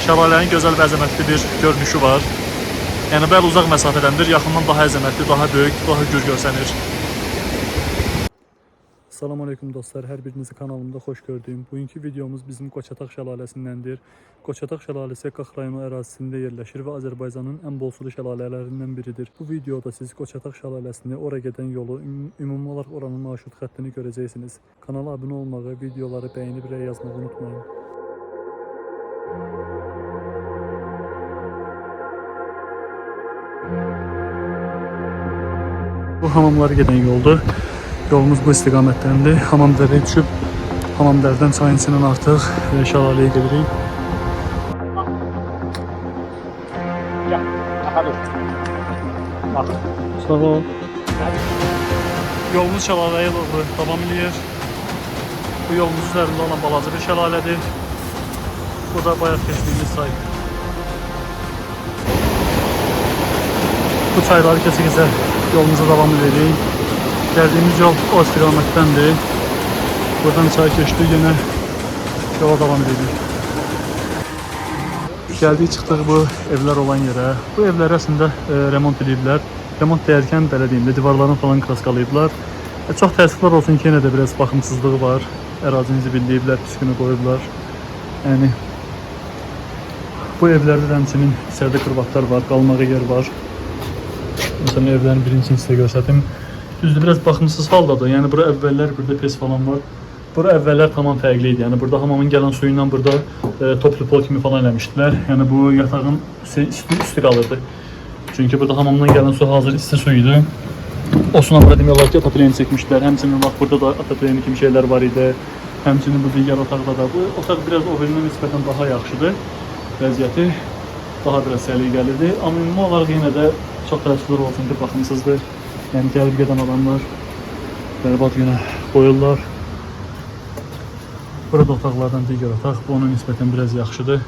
Şəlalənin gözəl və əzəmətli bir görünüşü var. Yəni bəli uzaq məsafədəndir, yaxından daha əzəmətli, daha böyük, daha gür görsənir. Salamünaleyküm dostlar, hər birinizi kanalımda xoş gördüyüm. Bugünkü videomuz bizim Qoçataq şəlaləsindəndir. Qoçataq şəlaləsi Qax rayonu ərazisində yerləşir və Azərbaycanın ən bol sulu şəlalələrindən biridir. Bu videoda siz Qoçataq şəlaləsini, ora gedən yolu, ümumi olaraq oranın marşrut xəttini görəcəksiniz. Kanala abunə olmağı, videoları bəyənib rəy yazmağı unutmayın. Bu hamamlara gedən yoldur. Yolumuz bu istiqamətdəndir. Hamamdərəyə düşüb, Hamamdərdən çayın içindən artıq şəlaləyə gedirik. Sağ ol. Yolumuz şəlaləyə doğru davam edir. Bu yolumuz üzərində olan balaca bir şəlalədir. Bu da bayaq keçdiyimiz çay. Bu çayları kəsə-kəsə yolumuza davam edirik. Geldiğimiz yol o istiqamətdəndir. Buradan çay keçdi, yine yola davam edirik. Gəldik, çıxdıq bu evlər olan yerə. Bu evləri əslində remont ediblər. Remont deyərkən belə deyim də, divarlarını falan kraskalayıblar. Çox təəssüflər olsun ki, yenə də biraz baxımsızlığı var. Ərazini zibilləyiblər, püskünü qoyublar. Yəni bu evlərdə də həmçinin içəridə qırbatlar var, qalmağa yer var. Məsələn, evlərin birincisini sizə göstərdim. Düzdür, biraz baxımsız haldadır. Yəni bura əvvəllər burada pes falan var. Bura əvvəllər tamam fərqli idi. Yəni burada hamamın gələn suyundan burada toplu pol kimi falan eləmişdilər. Yəni bu yatağın üstü qalırdı. Çünki burada hamamdan gələn su hazır isti suydu. O suyla burada demək olar ki, atapleni çəkmişdilər. Həmçinin bax burada da atapleni kimi şeylər var idi. Həmçinin bu digər otaqda da. Bu otaq biraz o birindən nisbətən daha yaxşıdır. Vəziyyəti daha biraz səliqəlidir. Amma ümumi olaraq yenə də çox təəssüflər olsun ki, baxımsızdır. Yəni gəlib gedən adamlar bərbad günə qoyurlar. Burada otaqlardan digər otaq, bu onun nisbətən biraz yaxşıdır.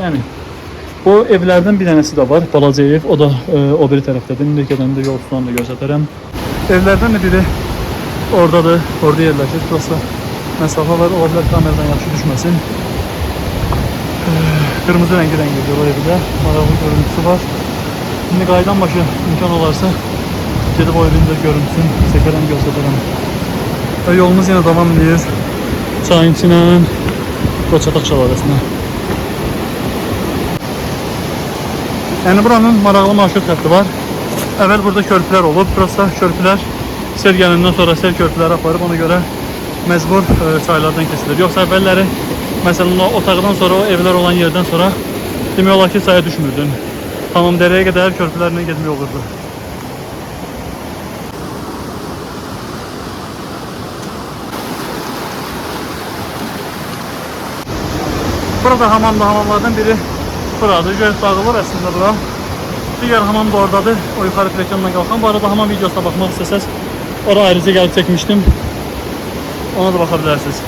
Yəni bu evlərdən bir dənəsi də var, balaca ev, o da o biri tərəfdədir. İndi gedəndə yol tutanı da göstərərəm. Evlərdən də biri oradadır, orada yerləşir. Burası məsafə var, ola bilər kameradan yaxşı düşməsin. Qırmızı rəngi o evdə, maraqlı görüntüsü var. Şimdi qaydan başı imkan olarsa gedib o evin də görüntüsünü çəkərəm, göstərərəm. Və yolumuz yenə davam edir çayın içinə, Qoçataq şəlaləsinə. Yəni buranın maraqlı marşrut xətti var. Əvvəl burada körpülər olub, burası da körpülər sel gələndən sonra sel körpüləri aparıb, ona görə məcbur çaylardan kesilir. Yoxsa əvvəlləri məsələn o otaqdan sonra, o evlər olan yerdən sonra demək olar ki, çaya düşmürdün. Hamamdərəyə qədər körpülərlə getmək olurdu. Burada hamamlardan biri buradır. Göz dağılır əslində bura. Digər hamam da oradadır. O yuxarı plekanla qalxan. Bu arada hamam videosuna baxmaq istəsəz, ora ayrıca gəlib çəkmişdim. Ona da baxa bilərsiniz.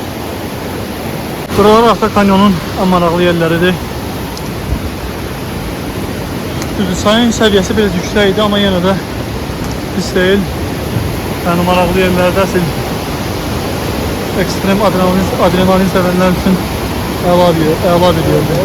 Buralar Arxa kanyonun ən maraqlı yerləridir. Çayın səviyyəsi biraz yüksək idi, amma yenə də pis deyil. Yəni maraqlı yerlərdə əsl ekstrem adrenalin sevənlər üçün əla bir yerdir.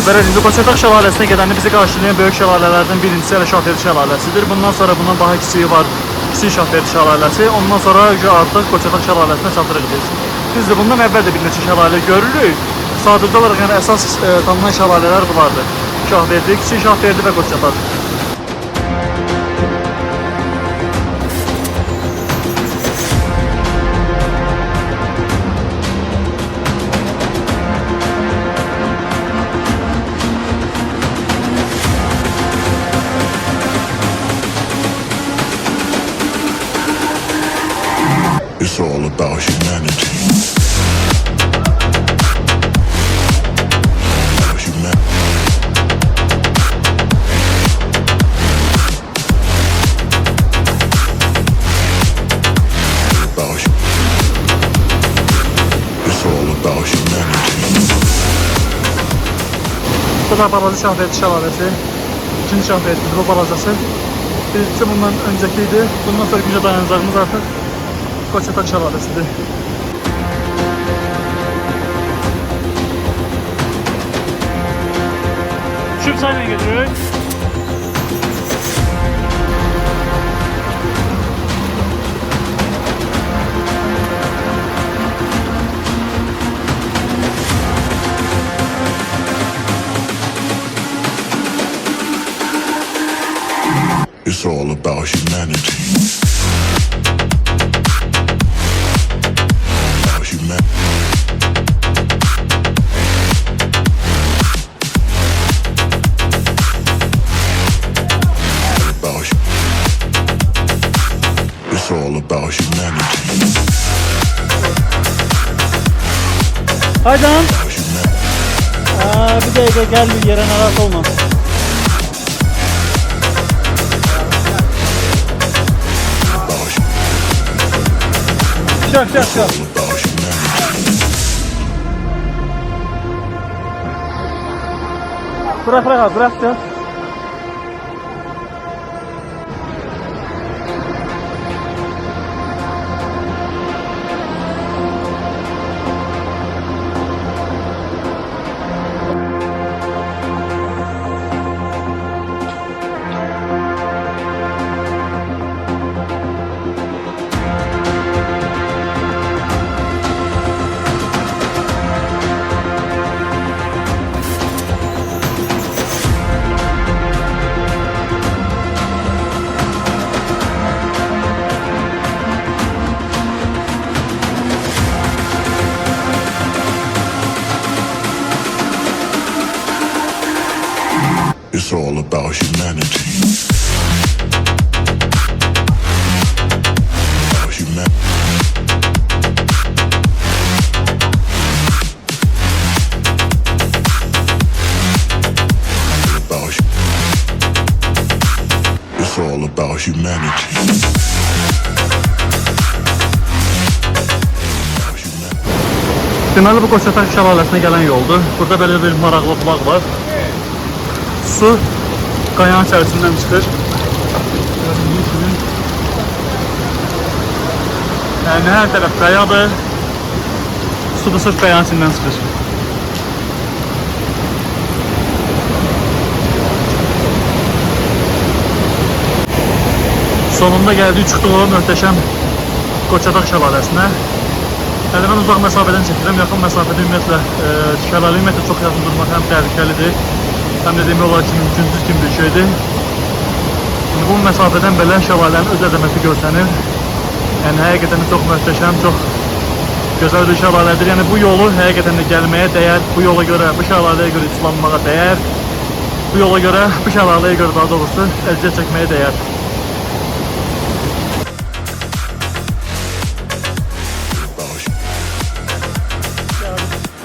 Beləliklə Qoçataq şəlaləsinə gedəndə bizi qarşılayan böyük şəlalələrdən birincisi elə Şahverdi şəlaləsidir. Bundan sonra bundan daha kiçiyi var, Kiçik Şahverdi şəlaləsi. Ondan sonra artıq Qoçataq şəlaləsinə çatırıq biz. Düzdür, bundan əvvəl də bir neçə şəlalə görürük. Sadəcə olaraq yəni əsas tanınan şəlalələr bunlardır. Şahverdi, Kiçik Şahverdi və Qoçataq. It's all about humanity. It's all about humanity. Bu da Balaca Şahbeti şəlaləsi. İkinci şahbetidir bu balacası. Birincisi bundan öncəkiydi. Bundan sonra gücə dayanacağımız artıq Koçatak şəlaləsidir. Şüp çayla gelirik. It's all about humanity. About humanity. It's all about humanity. Haydan. About humanity. Bir dakika gel bir yere narahat olma. Şak şak şak. About humanity. Bırak bırak abi bırak ya. It's all about humanity. About humanity. It's all about humanity. Deməli bu Koçatak şəlaləsinə gələn yoldur. Burada belə bir maraqlı bulaq var. Su qayanın içərisindən çıxır. Gördüyünüz kimi. Yəni hər tərəf qayadır. Su da sırf qayanın içindən çıxır. Sonunda gəldik, çıxdıq o möhtəşəm Koçatak şəlaləsinə. Yəni mən uzaq məsafədən çəkirəm, yaxın məsafədə ümumiyyətlə şəlalə ümumiyyətlə çox yaxın durmaq həm təhlükəlidir, həm də demək olar ki, mümkünsüz kimi bir şeydir. Şimdi bu məsafədən belə şəlalənin öz əzəməti görsənir. Yəni həqiqətən də çox möhtəşəm, çox gözəl bir şəlalədir. Yəni bu yolu həqiqətən də gəlməyə dəyər, bu yola görə, bu şəlaləyə görə islanmağa dəyər, bu yola görə, bu şəlaləyə görə daha doğrusu əziyyət çəkməyə dəyər.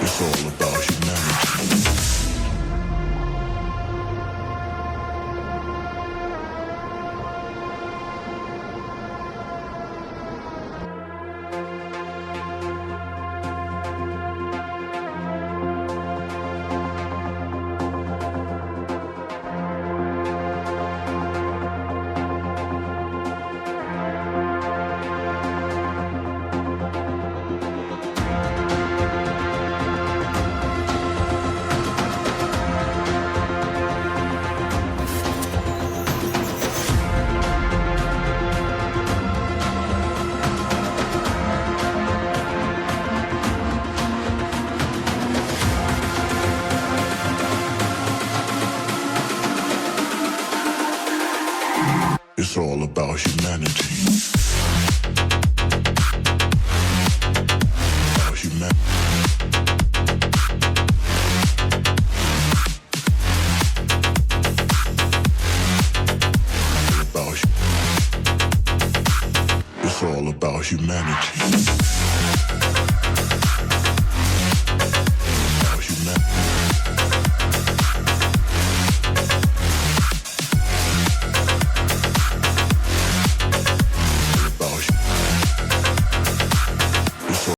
It's all about humanity. It's all about humanity. About humanity. About It's all about humanity.